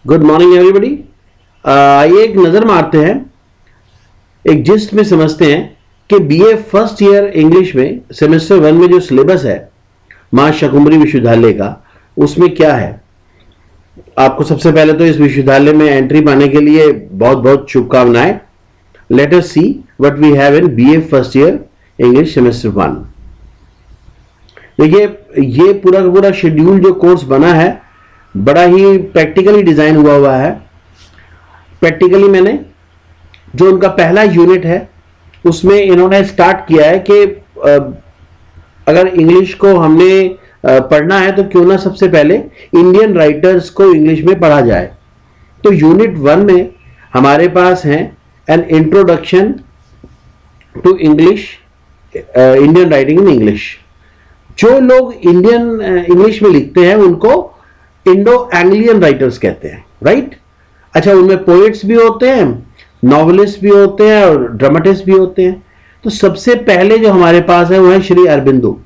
Good morning everybody. आइए एक नजर मारते हैं, एक जिस्ट में समझते हैं कि बीए फर्स्ट ईयर इंग्लिश में सेमेस्टर 1 में जो सिलेबस है मां शाकुंभरी विश्वविद्यालय का, उसमें क्या है। आपको सबसे पहले तो इस विश्वविद्यालय में एंट्री पाने के लिए बहुत बहुत शुभकामनाएं। Let us see what we have in BA first year English semester 1। देखिए, ये पूरा का पूरा शेड्यूल जो कोर्स बना है बड़ा ही प्रैक्टिकली डिजाइन हुआ है। प्रैक्टिकली मैंने जो उनका पहला यूनिट है उसमें इन्होंने स्टार्ट किया है कि अगर इंग्लिश को हमने पढ़ना है तो क्यों ना सबसे पहले इंडियन राइटर्स को इंग्लिश में पढ़ा जाए। तो यूनिट 1 में हमारे पास है an introduction to English, Indian writing in English. जो लोग इंडियन इंग्लिश में लिखते हैं उनको इंडो एंग्लियन राइटर्स कहते हैं, राइट। अच्छा, उनमें पोएट्स भी होते हैं, नॉवेलिस्ट भी होते हैं और ड्रामेटिस्ट भी होते हैं। तो सबसे पहले जो हमारे पास है वो है श्री अरबिंदो।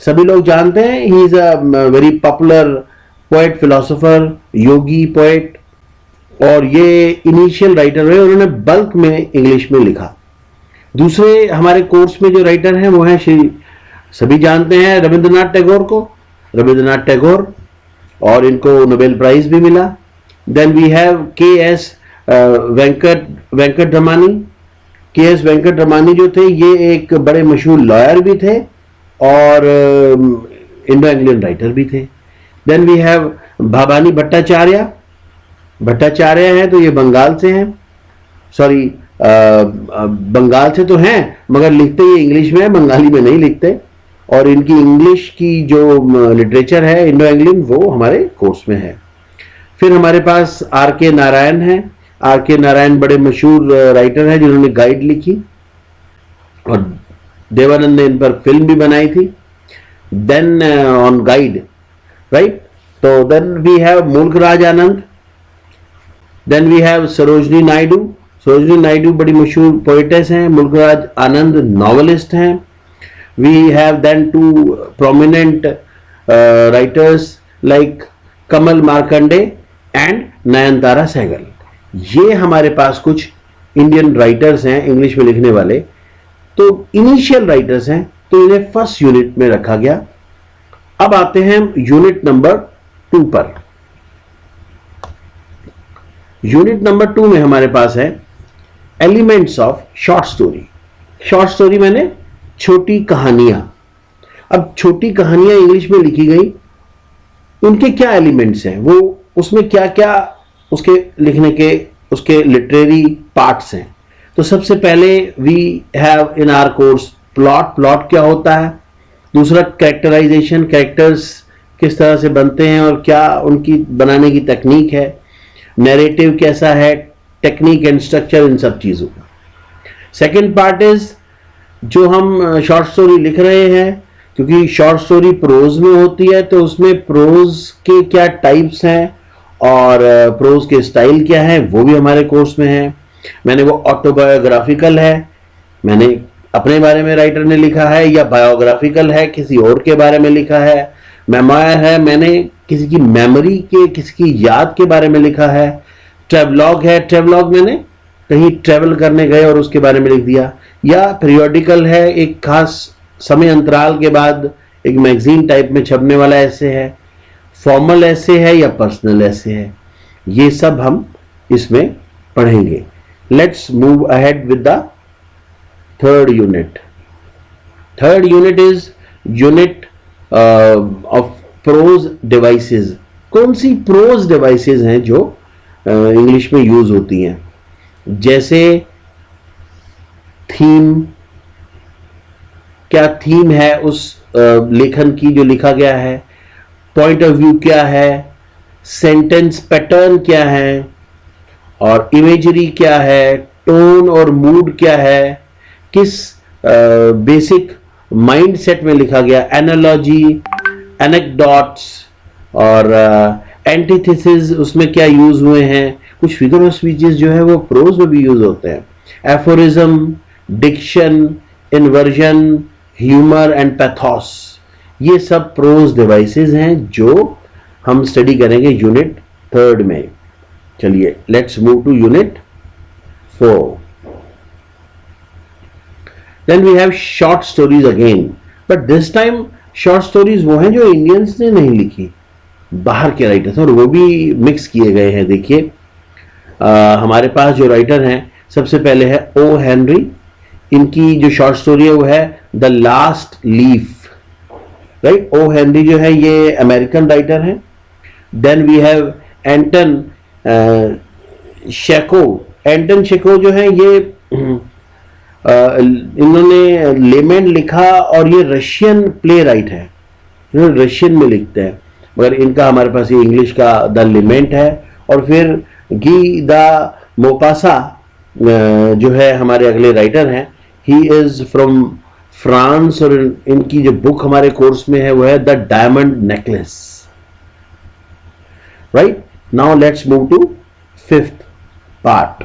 सभी लोग जानते हैं, he is a very popular poet, philosopher, Yogi poet, और ये इनिशियल राइटर है। उन्होंने बल्क में इंग्लिश में लिखा। दूसरे हमारे कोर्स में जो राइटर हैं वो हैं श्री, सभी जानते हैं रविंद्रनाथ टैगोर को, रविंद्रनाथ टैगोर, और इनको नोबेल प्राइज भी मिला। देन वी हैव के एस वेंकट रमानी। के एस वेंकट रमानी जो थे ये एक बड़े मशहूर लॉयर भी थे और इंडो एंग्लियन राइटर भी थे। Then we have Bhabani Bhattacharya. Bhattacharya हैं तो ये बंगाल से हैं, सॉरी बंगाल से तो हैं मगर लिखते ये इंग्लिश में है, बंगाली में नहीं लिखते। और इनकी इंग्लिश की जो लिटरेचर है इंडो एंग्लियन वो हमारे कोर्स में है। फिर हमारे पास आर के नारायण हैं। आर के नारायण बड़े मशहूर राइटर हैं जिन्होंने गाइड लिखी और देवानंद ने इन पर फिल्म भी बनाई थी, देन ऑन गाइड, राइट। तो then we have Mulkraj Anand. Then we have Sarojini Naidu. Sarojini Naidu बड़ी मशहूर पोइटेस हैं, मुल्कराज आनंद नॉवेलिस्ट हैं। We have then two prominent writers like Kamala Markandaya and Nayantara Sahgal. ये हमारे पास कुछ इंडियन राइटर्स हैं इंग्लिश में लिखने वाले। तो इनिशियल राइटर्स हैं तो इन्हें फर्स्ट यूनिट में रखा गया। अब आते हैं यूनिट नंबर 2 पर। यूनिट नंबर 2 में हमारे पास है elements of short story. Short story मैंने छोटी कहानियां। अब छोटी कहानियां इंग्लिश में लिखी गई, उनके क्या एलिमेंट्स हैं, वो उसमें क्या क्या उसके लिखने के उसके लिटरेरी पार्ट्स हैं। तो सबसे पहले we have in our course plot. Plot क्या होता है। दूसरा कैरेक्टराइजेशन, कैरेक्टर्स किस तरह से बनते हैं और क्या उनकी बनाने की टेक्निक है। नैरेटिव कैसा है, टेक्निक एंड स्ट्रक्चर, इन सब चीजों का। सेकेंड पार्ट इज जो हम शॉर्ट स्टोरी लिख रहे हैं, क्योंकि शॉर्ट स्टोरी प्रोज में होती है तो उसमें प्रोज के क्या टाइप्स हैं और प्रोज के स्टाइल क्या है वो भी हमारे कोर्स में है। मैंने वो ऑटोबायोग्राफिकल है, मैंने अपने बारे में राइटर ने लिखा है, या बायोग्राफिकल है किसी और के बारे में लिखा है। मेमोयर है, मैंने किसी की मेमोरी के, किसी की याद के बारे में लिखा है। ट्रेवलॉग है, ट्रेवलॉग मैंने कहीं ट्रेवल करने गए और उसके बारे में लिख दिया। या पीरियोडिकल है, एक खास समय अंतराल के बाद एक मैगजीन टाइप में छपने वाला ऐसे है। फॉर्मल ऐसे है या पर्सनल ऐसे है, ये सब हम इसमें पढ़ेंगे। Let's move ahead with the third unit. Third unit is unit of pros devices. कौन सी प्रोज डिवाइसेस हैं जो इंग्लिश में यूज होती हैं, जैसे थीम, क्या थीम है उस लेखन की जो लिखा गया है। पॉइंट ऑफ व्यू क्या है, सेंटेंस पैटर्न क्या है, और इमेजरी क्या है, टोन और मूड क्या है, किस बेसिक माइंड सेट में लिखा गया। एनालॉजी, एनेक्डोट्स और एंटीथेसिस उसमें क्या यूज हुए हैं। कुछ फिगर ऑफ स्पीचेस जो है वो प्रोज में भी यूज होते हैं। Aphorism, diction, inversion, humour and pathos, ये सब प्रोज डिवाइसेस हैं जो हम स्टडी करेंगे यूनिट 3 में। चलिए let's move to unit 4. Then we have short stories again, but this time short stories वो हैं जो इंडियंस ने नहीं लिखी, बाहर के राइटर्स, और वो भी मिक्स किए गए हैं. देखिए हमारे पास जो राइटर हैं, सबसे पहले है ओ हेनरी. इनकी जो शॉर्ट स्टोरी है वो है the last leaf. Right, O Henry जो है ये अमेरिकन राइटर हैं. Then we have Anton Chekhov. Anton Chekhov जो है ये इन्होंने लेमेंट लिखा, और ये रशियन प्ले राइट है, रशियन में लिखते हैं, मगर इनका हमारे पास ये इंग्लिश का द लेमेंट है. और फिर गी द मोपासा जो है हमारे अगले राइटर हैं, ही इज फ्रॉम फ्रांस, और इनकी जो बुक हमारे कोर्स में है वो है the diamond necklace. Right, now let's move to fifth part.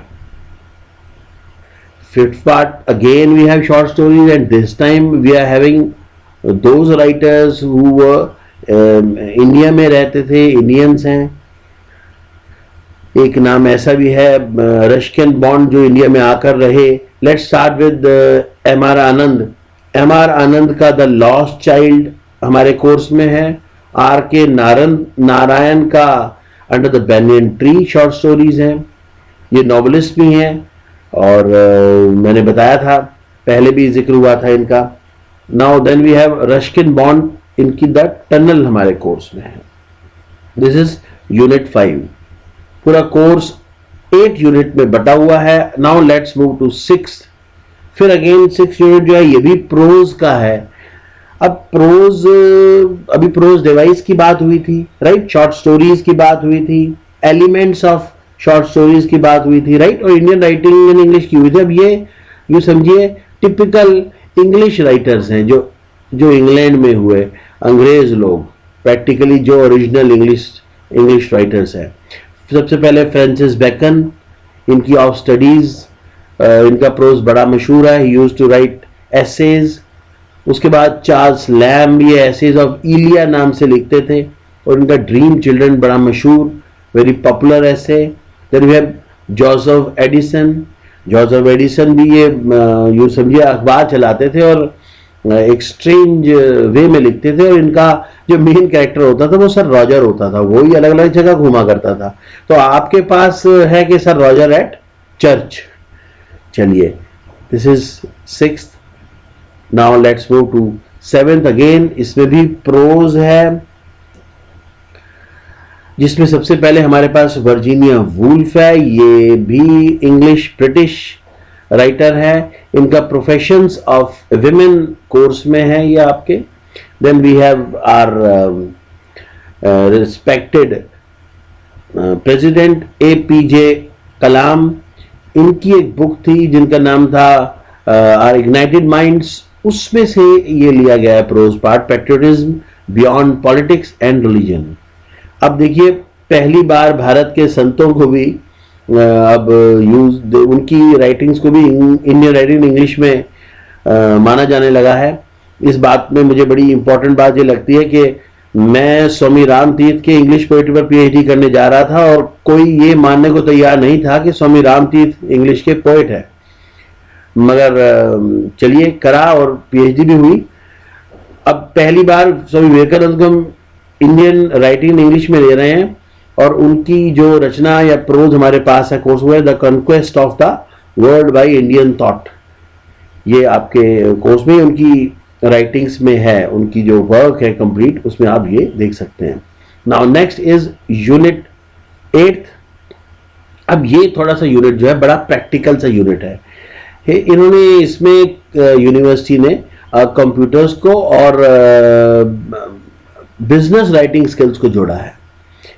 Fifth part, again we have short stories, and this time we are having those writers who were India में रहते थे, इंडियंस हैं. एक नाम ऐसा भी है रस्किन बॉन्ड जो इंडिया में आकर रहे. Let's start with M R Anand. M R Anand का द लॉस्ट चाइल्ड हमारे कोर्स में है. आर के नारायण का Under the Banyan Tree short stories हैं. ये नॉवलिस्ट भी हैं, और मैंने बताया था, पहले भी जिक्र हुआ था इनका. Now then we have Ruskin Bond, इनकी द टनल हमारे कोर्स में है. This is unit 5. पूरा कोर्स 8 यूनिट में बटा हुआ है. Now let's move to 6. फिर अगेन 6 यूनिट जो है ये भी प्रोज का है. अब प्रोज, अभी प्रोज डिवाइस की बात हुई थी, राइट, शॉर्ट स्टोरीज की बात हुई थी, एलिमेंट्स ऑफ शॉर्ट स्टोरीज की बात हुई थी, राइट, और इंडियन राइटिंग इन इंग्लिश की हुई थी. अब ये यूं समझिए टिपिकल इंग्लिश राइटर्स हैं जो इंग्लैंड में हुए, अंग्रेज लोग, प्रैक्टिकली जो ओरिजिनल इंग्लिश राइटर्स हैं. सबसे पहले फ्रांसिस बेकन, इनकी ऑफ स्टडीज, इनका प्रोज बड़ा मशहूर है. He used to write essays. उसके बाद चार्ल्स लैम्ब, ये एसेज ऑफ इलिया नाम से लिखते थे, और इनका ड्रीम चिल्ड्रन बड़ा मशहूर, वेरी पॉपुलर ऐसे. Then we have Joseph Addison. Joseph Addison भी ये यूं समझिए अखबार चलाते थे, और एक स्ट्रेंज वे में लिखते थे, और इनका जो मेन कैरेक्टर होता था वो सर रॉजर होता था. वो ही अलग अलग जगह घूमा करता था. तो आपके पास है कि सर रॉजर एट चर्च. चलिए, this is 6th. Now let's move to 7th. Again इसमें भी प्रोज है, जिसमें सबसे पहले हमारे पास वर्जीनिया वुल्फ है. ये भी इंग्लिश ब्रिटिश राइटर है. इनका प्रोफेशंस ऑफ विमेन कोर्स में है ये आपके. Then we have our respected president APJ Kalam. इनकी एक बुक थी जिनका नाम था आर इग्नाइटेड माइंड्स. उसमें से ये लिया गया है prose part, patriotism beyond politics and religion. अब देखिए, पहली बार भारत के संतों को भी अब यूज, उनकी राइटिंग्स को भी इंडियन राइटिंग इंग्लिश में माना जाने लगा है. इस बात में मुझे बड़ी इंपॉर्टेंट बात ये लगती है कि मैं स्वामी राम तीर्थ के इंग्लिश पोएट्री पर PhD करने जा रहा था, और कोई ये मानने को तैयार नहीं था कि स्वामी राम तीर्थ इंग्लिश के पोएट है, मगर चलिए करा और PhD भी हुई. अब पहली बार स्वामी विवेकानंद को हम इंडियन राइटिंग इंग्लिश में ले रहे हैं, और उनकी जो रचना या प्रोज हमारे पास है कोर्स हुआ है the conquest of the world by Indian thought. ये आपके कोर्स में उनकी राइटिंग्स में है, उनकी जो वर्क है कंप्लीट, उसमें आप ये देख सकते हैं. Now next is unit 8th. अब ये थोड़ा सा यूनिट जो है बड़ा प्रैक्टिकल सा यूनिट है. इन्होंने इसमें यूनिवर्सिटी ने कंप्यूटर्स को और बिजनेस राइटिंग स्किल्स को जोड़ा है.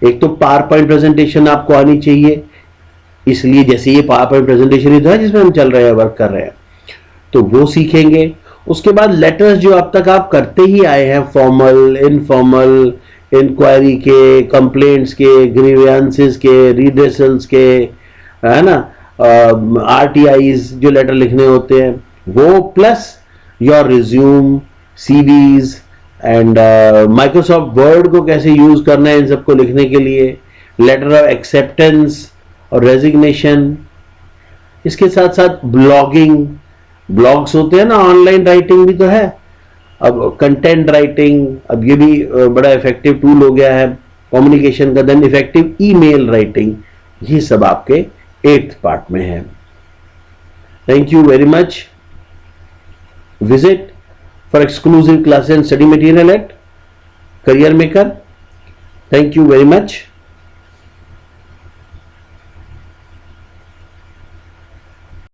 एक तो पावर पॉइंट प्रेजेंटेशन आपको आनी चाहिए, इसलिए जैसे ये पावर पॉइंट प्रेजेंटेशन ही तो है जिसमें हम चल रहे हैं, वर्क कर रहे हैं, तो वो सीखेंगे. उसके बाद लेटर्स जो अब तक आप करते ही आए हैं, फॉर्मल, इनफॉर्मल, इंक्वायरी के, कंप्लेंट्स के, ग्रीवेंसेस के, रिड्रेसल्स के, है ना, RTIs जो लेटर लिखने होते हैं वो, plus your resume, CVs and Microsoft word को कैसे यूज करना है इन सबको लिखने के लिए, लेटर ऑफ एक्सेप्टेंस, और रेजिग्नेशन। इसके साथ साथ ब्लॉगिंग, ब्लॉग्स होते हैं ना, ऑनलाइन राइटिंग भी तो है। अब कंटेंट राइटिंग, अब ये भी बड़ा इफेक्टिव टूल हो गया है कम्युनिकेशन का। देन इफेक्टिव ईमेल राइटिंग, ये सब आपके 8th पार्ट में है। Thank you very much. Visit for exclusive classes and study material at career maker. Thank you very much.